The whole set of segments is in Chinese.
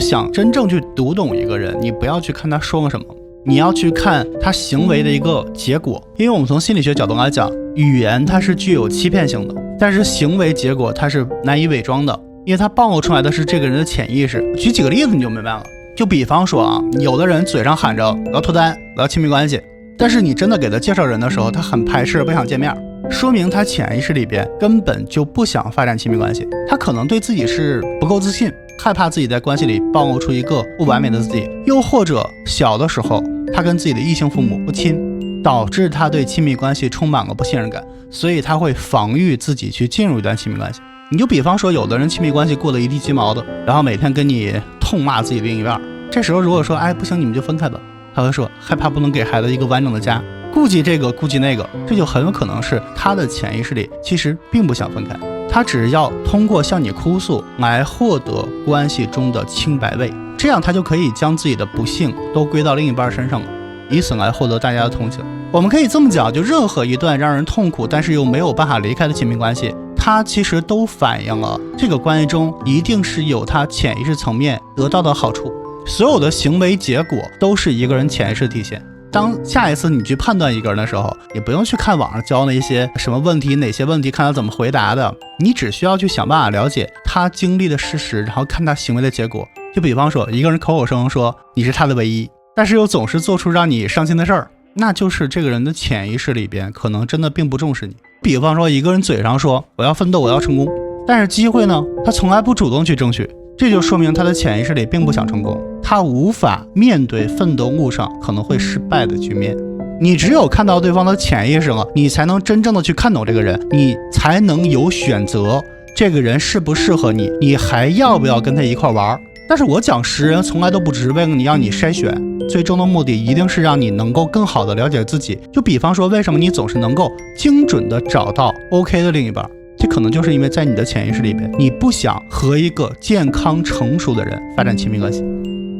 想真正去读懂一个人，你不要去看他说了什么，你要去看他行为的一个结果。因为我们从心理学角度来讲，语言它是具有欺骗性的，但是行为结果它是难以伪装的，因为它暴露出来的是这个人的潜意识。举几个例子你就明白了。就比方说啊，有的人嘴上喊着我要脱单，我要亲密关系，但是你真的给他介绍人的时候，他很排斥，不想见面，说明他潜意识里边根本就不想发展亲密关系。他可能对自己是不够自信，害怕自己在关系里暴露出一个不完美的自己，又或者小的时候他跟自己的异性父母不亲，导致他对亲密关系充满了不信任感，所以他会防御自己去进入一段亲密关系。你就比方说，有的人亲密关系过得一地鸡毛的，然后每天跟你痛骂自己另一半，这时候如果说不行你们就分开吧，他会说害怕不能给孩子一个完整的家，顾忌这个顾忌那个，这就很有可能是他的潜意识里其实并不想分开，他只要通过向你哭诉来获得关系中的清白位，这样他就可以将自己的不幸都归到另一半身上了，以此来获得大家的同情。我们可以这么讲，就任何一段让人痛苦但是又没有办法离开的亲密关系，它其实都反映了这个关系中一定是有他潜意识层面得到的好处。所有的行为结果都是一个人潜意识的体现。当下一次你去判断一个人的时候，你不用去看网上教那些什么问题哪些问题看他怎么回答的，你只需要去想办法了解他经历的事实，然后看他行为的结果。就比方说，一个人口口声声说你是他的唯一，但是又总是做出让你伤心的事儿，那就是这个人的潜意识里边可能真的并不重视你。比方说，一个人嘴上说我要奋斗，我要成功，但是机会呢他从来不主动去争取，这就说明他的潜意识里并不想成功，他无法面对奋斗路上可能会失败的局面。你只有看到对方的潜意识了，你才能真正的去看懂这个人，你才能有选择这个人适不适合你，你还要不要跟他一块玩。但是我讲识人从来都不只是为了你让你筛选，最终的目的一定是让你能够更好的了解自己。就比方说，为什么你总是能够精准的找到 OK 的另一半，这可能就是因为在你的潜意识里边，你不想和一个健康成熟的人发展亲密关系，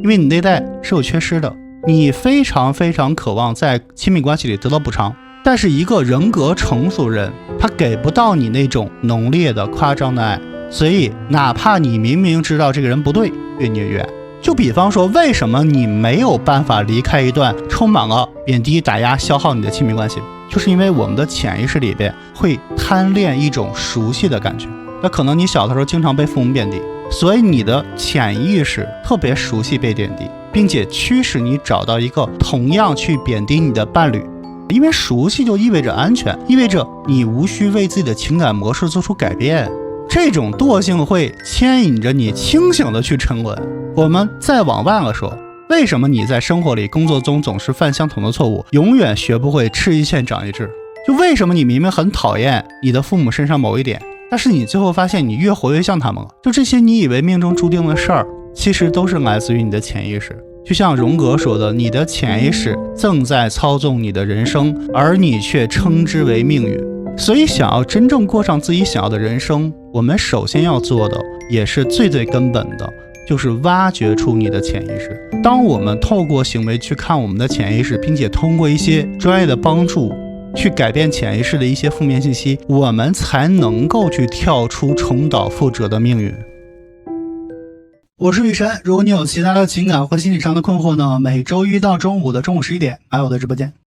因为你内在是有缺失的，你非常非常渴望在亲密关系里得到补偿，但是一个人格成熟人他给不到你那种浓烈的夸张的爱，所以哪怕你明明知道这个人不对，越孽越爱。就比方说，为什么你没有办法离开一段充满了贬低打压消耗你的亲密关系，就是因为我们的潜意识里边会贪恋一种熟悉的感觉。那可能你小的时候经常被父母贬低，所以你的潜意识特别熟悉被贬低，并且驱使你找到一个同样去贬低你的伴侣。因为熟悉就意味着安全，意味着你无需为自己的情感模式做出改变，这种惰性会牵引着你清醒的去沉沦。我们再往外了说，为什么你在生活里工作中总是犯相同的错误，永远学不会吃一堑长一智？就为什么你明明很讨厌你的父母身上某一点，但是你最后发现你越活越像他们了？就这些你以为命中注定的事儿，其实都是来自于你的潜意识。就像荣格说的，你的潜意识正在操纵你的人生，而你却称之为命运。所以想要真正过上自己想要的人生，我们首先要做的，也是最最根本的，就是挖掘出你的潜意识。当我们透过行为去看我们的潜意识，并且通过一些专业的帮助去改变潜意识的一些负面信息，我们才能够去跳出重蹈覆辙的命运。我是雨辰，如果你有其他的情感或心理上的困惑呢，每周一到周五的中午11点来我的直播间。